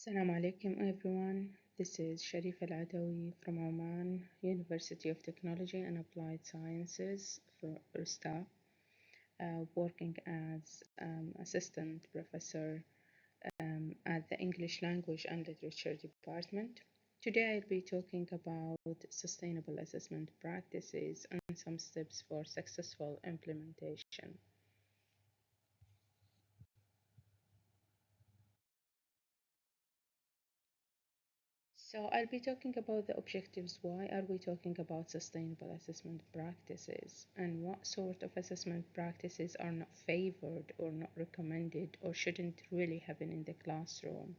Assalamu alaikum everyone. This is Sharifa Al'Adawi from Oman, University of Technology and Applied Sciences for Rustaq, working as assistant professor at the English Language and Literature Department. Today I'll be talking about sustainable assessment practices and some steps for successful implementation. So I'll be talking about the objectives. Why are we talking about sustainable assessment practices? And what sort of assessment practices are not favored or not recommended or shouldn't really happen in the classroom?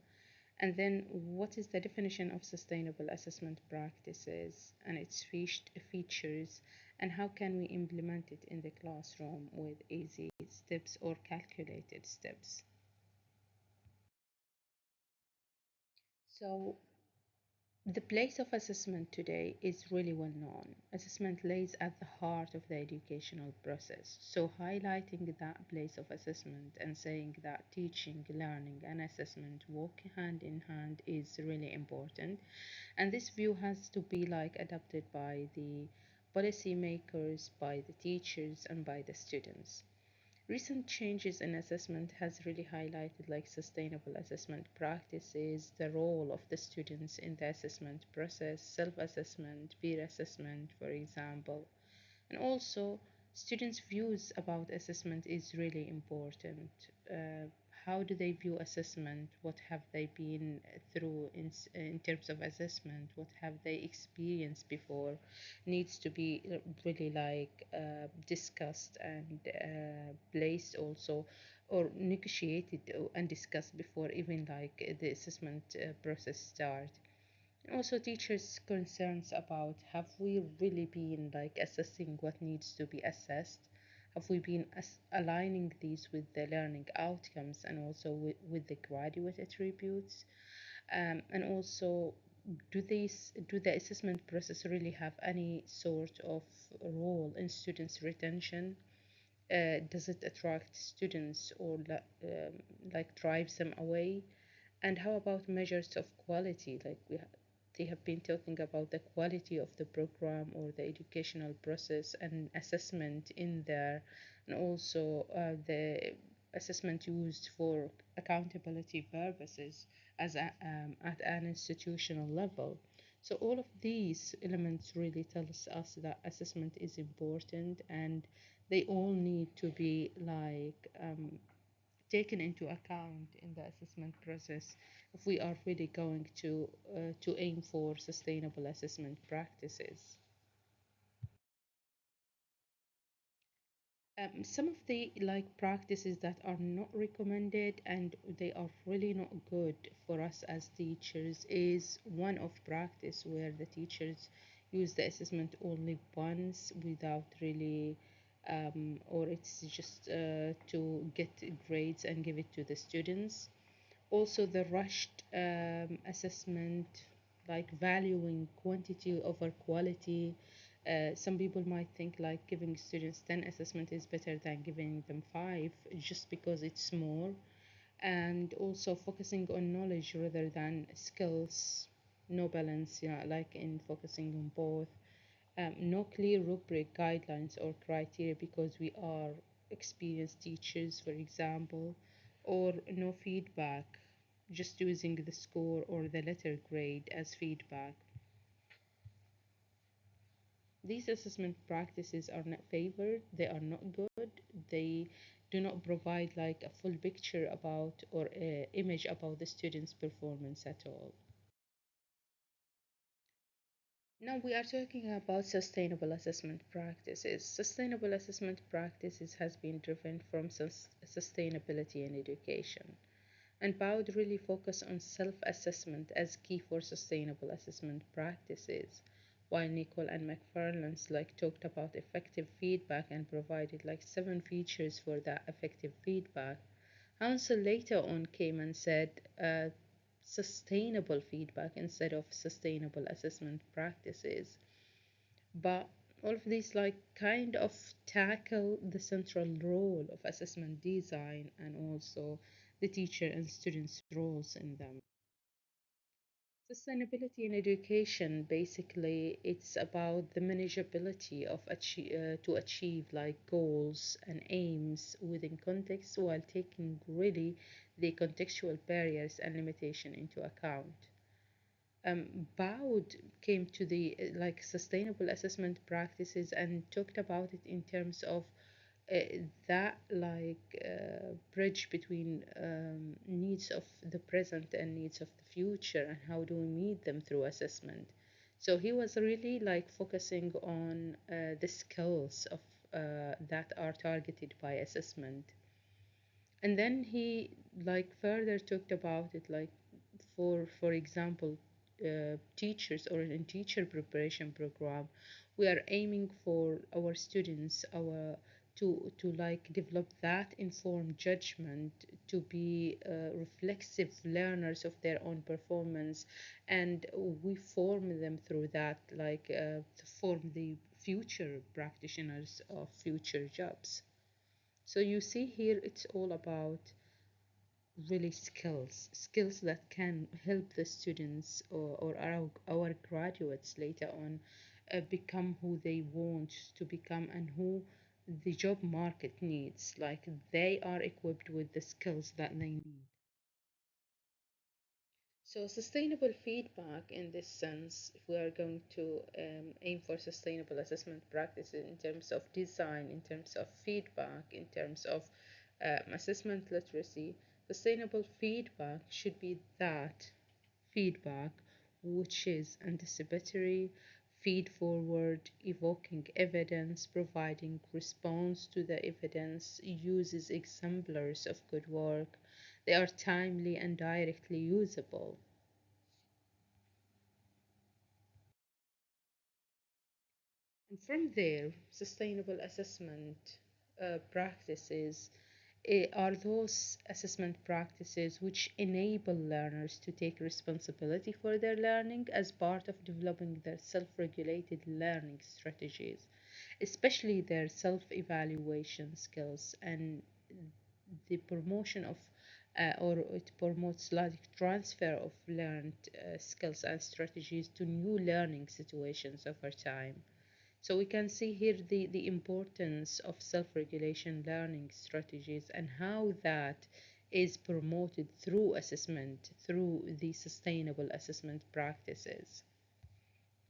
And then what is the definition of sustainable assessment practices and its features, and how can we implement it in the classroom with easy steps or calculated steps? So the place of assessment today is really well known. Assessment lays at the heart of the educational process. So, highlighting that place of assessment and saying that teaching, learning, and assessment walk hand in hand is really important. And this view has to be like adopted by the policymakers, by the teachers, and by the students. Recent changes in assessment has really highlighted like sustainable assessment practices, the role of the students in the assessment process, self-assessment, peer assessment, for example, and also students' views about assessment is really important. Uh, how do they view assessment? What have they been through in terms of assessment? What have they experienced before? Needs to be really like discussed and placed also, or negotiated and discussed before even like the assessment process start. And also teachers' concerns about have we really been like assessing what needs to be assessed? Have we been aligning these with the learning outcomes and also with the graduate attributes? And also, do the assessment process really have any sort of role in students' retention? Does it attract students or like drives them away? And how about measures of quality? They have been talking about the quality of the program or the educational process and assessment in there, and also the assessment used for accountability purposes at an institutional level. So all of these elements really tells us that assessment is important, and they all need to be like taken into account in the assessment process if we are really going to aim for sustainable assessment practices. Some of the like practices that are not recommended and they are really not good for us as teachers is one of practice where the teachers use the assessment only once without really or it's just to get grades and give it to the students. Also the rushed assessment, like valuing quantity over quality. Some people might think like giving students 10 assessment is better than giving them 5 just because it's more, and also focusing on knowledge rather than skills. No balance, yeah, like in focusing on both. No clear rubric guidelines or criteria because we are experienced teachers, for example, or no feedback, just using the score or the letter grade as feedback. These assessment practices are not favored, they are not good, they do not provide like a full picture about or image about the student's performance at all. Now we are talking about sustainable assessment practices. Sustainable assessment practices has been driven from sustainability in education. And BOUD really focus on self-assessment as key for sustainable assessment practices, while Nicole and McFarland's like talked about effective feedback and provided like 7 features for that effective feedback. Hansel later on came and said sustainable feedback instead of sustainable assessment practices. But all of these like kind of tackle the central role of assessment design and also the teacher and students' roles in them. Sustainability in education, basically, it's about the manageability of to achieve like goals and aims within context while taking really the contextual barriers and limitation into account. Baud came to the like sustainable assessment practices and talked about it in terms of uh, that bridge between needs of the present and needs of the future, and how do we meet them through assessment. So he was really like focusing on the skills of that are targeted by assessment. And then he like further talked about it like for example, teachers or in teacher preparation program, we are aiming for our students our to like develop that informed judgment, to be reflexive learners of their own performance, and we form them through that to form the future practitioners of future jobs. So you see here it's all about really skills that can help the students or our graduates later on become who they want to become and who the job market needs, like they are equipped with the skills that they need. So, sustainable feedback in this sense, if we are going to aim for sustainable assessment practices in terms of design, in terms of feedback, in terms of assessment literacy, sustainable feedback should be that feedback which is anticipatory, feed forward, evoking evidence, providing response to the evidence, uses exemplars of good work. They are timely and directly usable. And from there, sustainable assessment practices are those assessment practices which enable learners to take responsibility for their learning as part of developing their self regulated learning strategies, especially their self evaluation skills, and the promotion of or it promotes like transfer of learned skills and strategies to new learning situations over time. So we can see here the importance of self-regulation learning strategies and how that is promoted through assessment, through the sustainable assessment practices.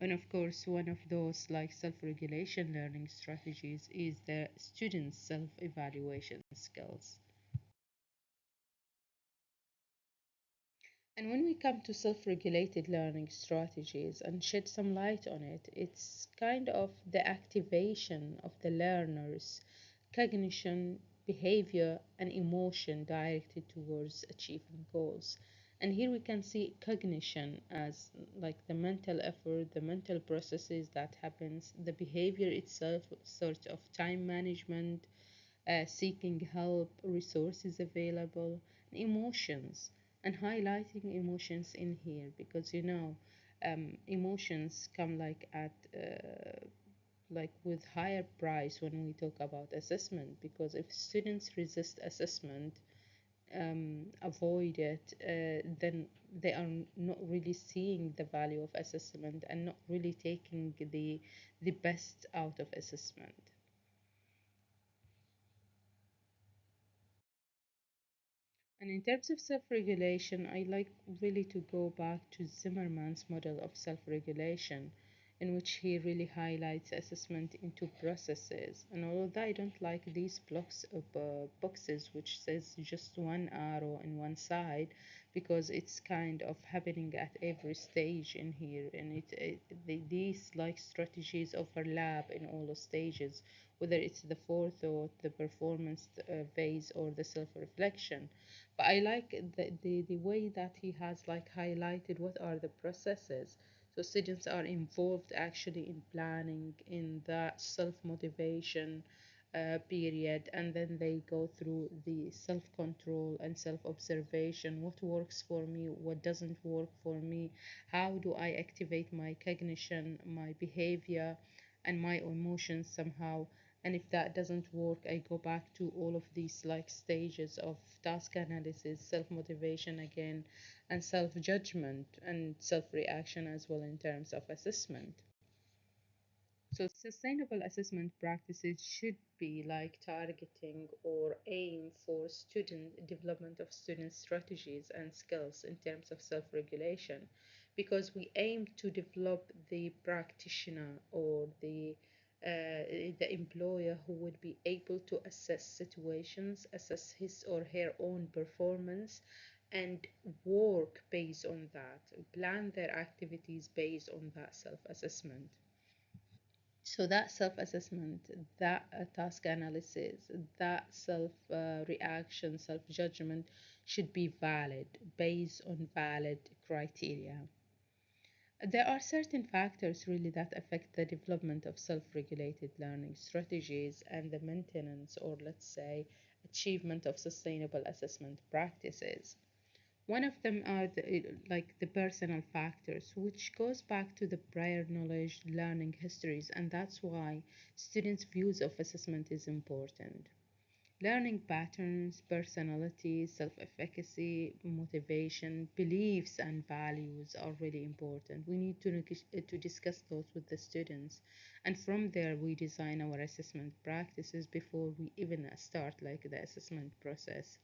And of course, one of those like self-regulation learning strategies is the student's self-evaluation skills. And when we come to self regulated learning strategies and shed some light on it, it's kind of the activation of the learner's cognition, behavior, and emotion directed towards achieving goals. And here we can see cognition as like the mental effort, the mental processes that happens, the behavior itself, sort of time management, seeking help, resources available, emotions, and highlighting emotions in here because emotions come like at like with higher price when we talk about assessment, because if students resist assessment, avoid it, then they are not really seeing the value of assessment and not really taking the best out of assessment. And in terms of self regulation, I like really to go back to Zimmerman's model of self regulation, in which he really highlights assessment into processes. And although I don't like these blocks of boxes which says just one arrow in one side, because it's kind of happening at every stage in here, and these like strategies overlap in all the stages, whether it's the forethought, the performance phase, or the self reflection. But I like the way that he has like highlighted what are the processes. So students are involved actually in planning, in the self motivation period, and then they go through the self control and self observation. What works for me, what doesn't work for me, how do I activate my cognition, my behavior, and my emotions somehow. And if that doesn't work, I go back to all of these like stages of task analysis, self motivation again, and self judgment and self reaction as well in terms of assessment. So, sustainable assessment practices should be like targeting or aim for student development of student strategies and skills in terms of self regulation, because we aim to develop the practitioner or the employer who would be able to assess situations, assess his or her own performance, and work based on that, plan their activities based on that self assessment. So that self-assessment, that task analysis, that self reaction, self-judgment should be valid, based on valid criteria. There are certain factors really that affect the development of self-regulated learning strategies and the maintenance, or let's say achievement of sustainable assessment practices. One of them are the personal factors, which goes back to the prior knowledge, learning histories, and that's why students' views of assessment is important. Learning patterns, personality, self-efficacy, motivation, beliefs, and values are really important. We need to discuss those with the students, and from there we design our assessment practices before we even start like the assessment process.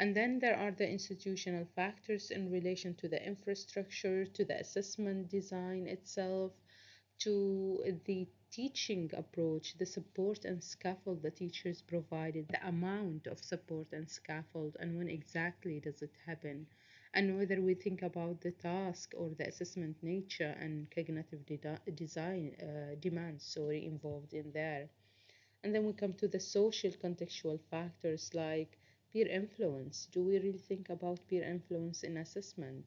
And then there are the institutional factors in relation to the infrastructure, to the assessment design itself, to the teaching approach, the support and scaffold the teachers provided, the amount of support and scaffold, and when exactly does it happen, and whether we think about the task or the assessment nature and cognitive design demands, sorry, involved in there. And then we come to the social contextual factors like peer influence. Do we really think about peer influence in assessment?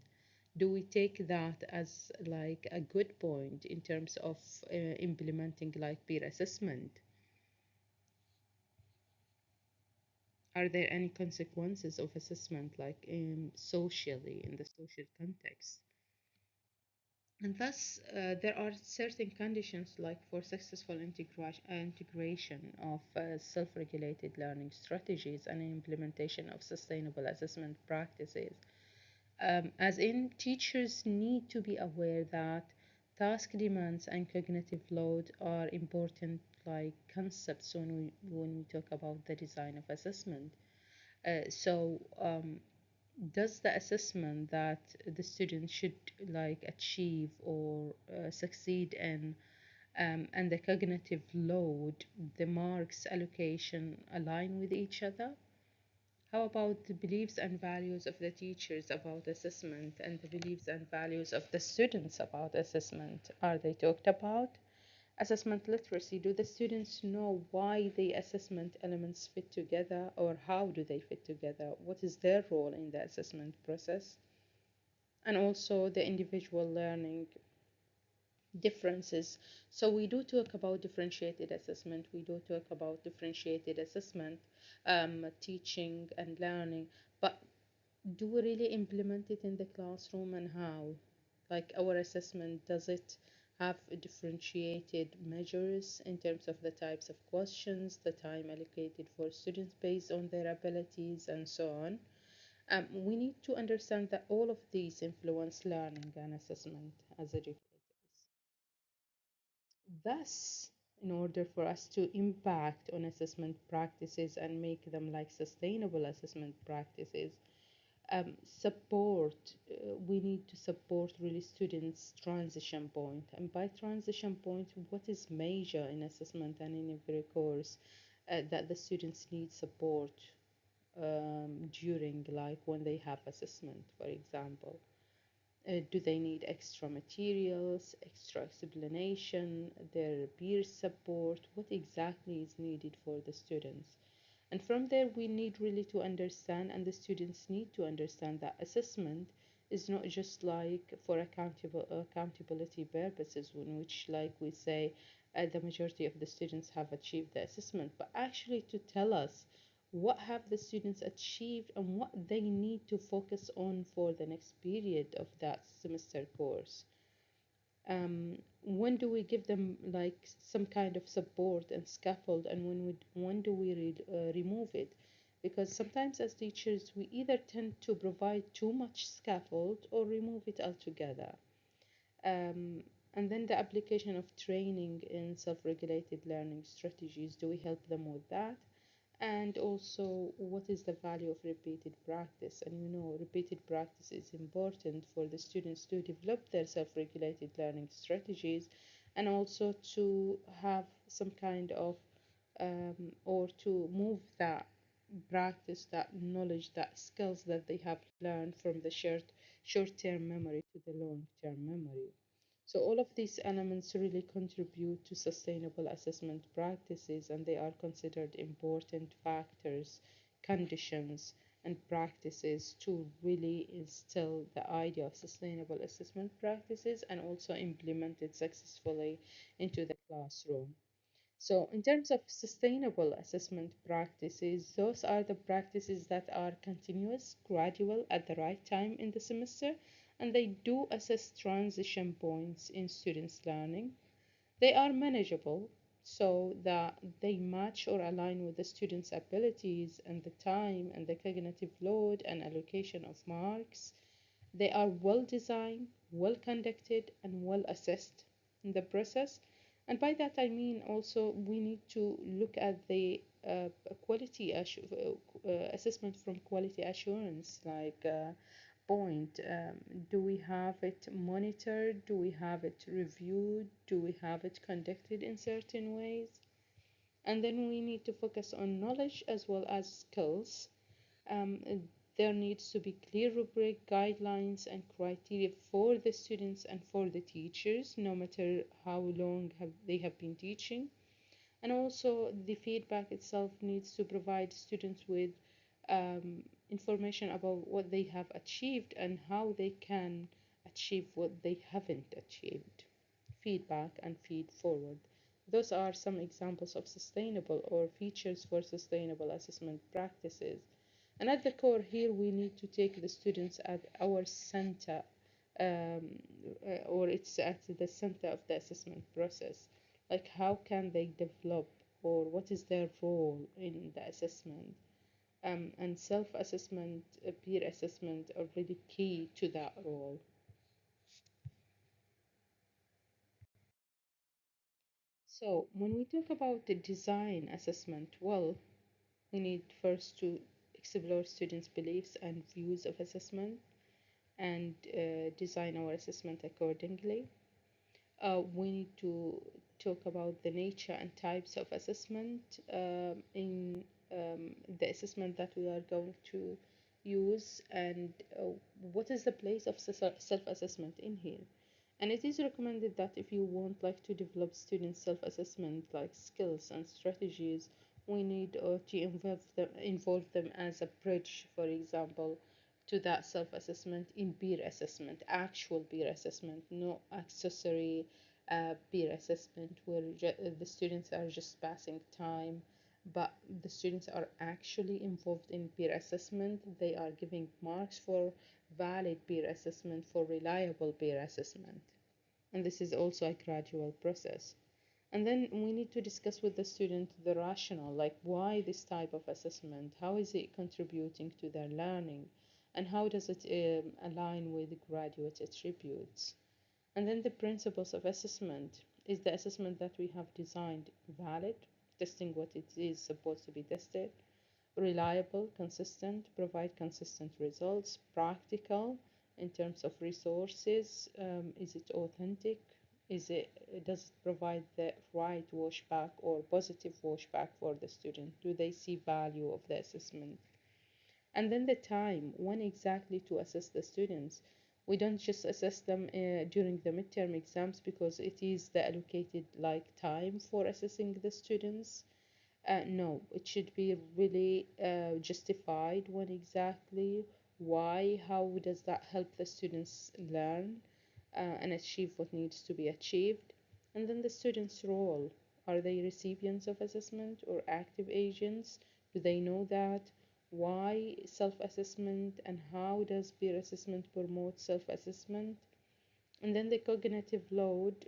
Do we take that as like a good point in terms of implementing like peer assessment? Are there any consequences of assessment like socially in the social context? And thus, there are certain conditions like for successful integration of self-regulated learning strategies and implementation of sustainable assessment practices. As in, teachers need to be aware that task demands and cognitive load are important like concepts when we talk about the design of assessment. So, does the assessment that the student should like achieve or succeed in and the cognitive load, the marks allocation align with each other? How about the beliefs and values of the teachers about assessment and the beliefs and values of the students about assessment? Are they talked about? Assessment literacy. Do the students know why the assessment elements fit together or how do they fit together? What is their role in the assessment process? And also the individual learning differences. So we do talk about differentiated assessment. We do talk about differentiated assessment, teaching and learning. But do we really implement it in the classroom and how? Like our assessment, does it have differentiated measures in terms of the types of questions, the time allocated for students based on their abilities, and so on? We need to understand that all of these influence learning and assessment as educators. Thus, in order for us to impact on assessment practices and make them like sustainable assessment practices, we need to support really students transition point, and by transition point, what is major in assessment and in every course, that the students need support during like when they have assessment, for example. Do they need extra materials, extra explanation, their peer support? What exactly is needed for the students? And from there, we need really to understand, and the students need to understand that assessment is not just like for accountability purposes, in which, like we say, the majority of the students have achieved the assessment, but actually to tell us what have the students achieved and what they need to focus on for the next period of that semester course. When do we give them like some kind of support and scaffold, and when do we remove it? Because sometimes as teachers we either tend to provide too much scaffold or remove it altogether. um, and then the application of training in self-regulated learning strategies, do we help them with that? And also, what is the value of repeated practice? And repeated practice is important for the students to develop their self regulated learning strategies, and also to have some kind of or to move that practice, that knowledge, that skills that they have learned from the short term memory to the long term memory. So, all of these elements really contribute to sustainable assessment practices, and they are considered important factors, conditions, and practices to really instill the idea of sustainable assessment practices and also implement it successfully into the classroom. So, in terms of sustainable assessment practices, those are the practices that are continuous, gradual, at the right time in the semester, and they do assess transition points in students' learning. They are manageable so that they match or align with the students' abilities and the time and the cognitive load and allocation of marks. They are well designed, well conducted, and well assessed in the process. And by that I mean also we need to look at the assessment from quality assurance, like point. Do we have it monitored? Do we have it reviewed? Do we have it conducted in certain ways? And then we need to focus on knowledge as well as skills. There needs to be clear rubric guidelines and criteria for the students and for the teachers, no matter how long they have been teaching. And also, the feedback itself needs to provide students with information about what they have achieved and how they can achieve what they haven't achieved. Feedback and feed forward. Those are some examples of sustainable or features for sustainable assessment practices. And at the core here, we need to take the students at our center, or it's at the center of the assessment process. Like, how can they develop, or what is their role in the assessment? And self assessment, peer assessment are really key to that role. So, when we talk about the design assessment, well, we need first to explore students' beliefs and views of assessment and design our assessment accordingly. We need to talk about the nature and types of assessment in the assessment that we are going to use, and what is the place of self-assessment in here. And it is recommended that if you want like to develop student self-assessment like skills and strategies, we need to involve them as a bridge, for example, to that self-assessment in peer assessment, actual peer assessment, no accessory peer assessment where the students are just passing time, but the students are actually involved in peer assessment. They are giving marks for valid peer assessment, for reliable peer assessment. And this is also a gradual process. And then we need to discuss with the student the rationale, like why this type of assessment, how is it contributing to their learning, and how does it align with graduate attributes. And then the principles of assessment. Is the assessment that we have designed valid, testing what it is supposed to be tested, reliable, consistent, provide consistent results, practical in terms of resources, is it authentic, does it provide the right washback or positive washback for the student, do they see value of the assessment. And then the time, when exactly to assess the students. We don't just assess them during the midterm exams because it is the allocated like time for assessing the students. No, it should be really justified when exactly, why, how does that help the students learn and achieve what needs to be achieved. And then the students' role. Are they recipients of assessment or active agents? Do they know that? Why self assessment, and how does peer assessment promote self assessment? And then the cognitive load,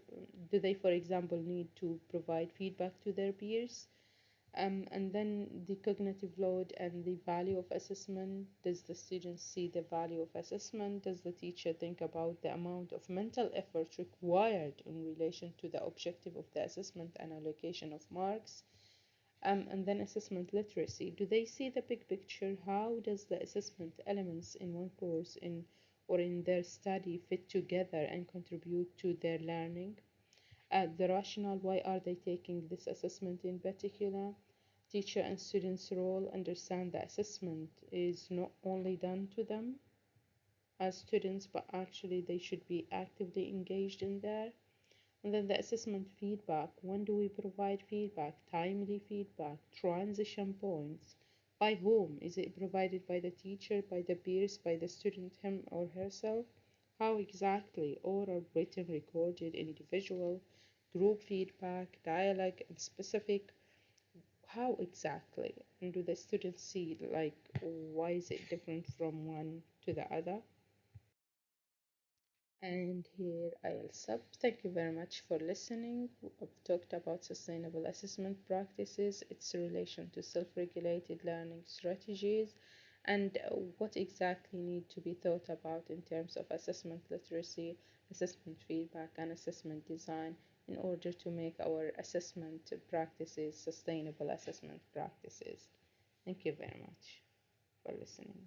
do they, for example, need to provide feedback to their peers? And then the cognitive load and the value of assessment. Does the student see the value of assessment? Does the teacher think about the amount of mental effort required in relation to the objective of the assessment and allocation of marks? And then assessment literacy. Do they see the big picture? How does the assessment elements in one course in or in their study fit together and contribute to their learning? The rationale, why are they taking this assessment in particular? Teacher and students' role, understand the assessment is not only done to them as students, but actually they should be actively engaged in there. And then the assessment feedback, when do we provide feedback? Timely feedback, transition points. By whom? Is it provided by the teacher, by the peers, by the student him or herself? How exactly? Oral, written, recorded, individual, group feedback, dialogue, and specific. How exactly? And do the students see, like, why is it different from one to the other? And here I'll stop. Thank you very much for listening. I've talked about sustainable assessment practices, its relation to self-regulated learning strategies, and what exactly need to be thought about in terms of assessment literacy, assessment feedback, and assessment design in order to make our assessment practices sustainable assessment practices. Thank you very much for listening.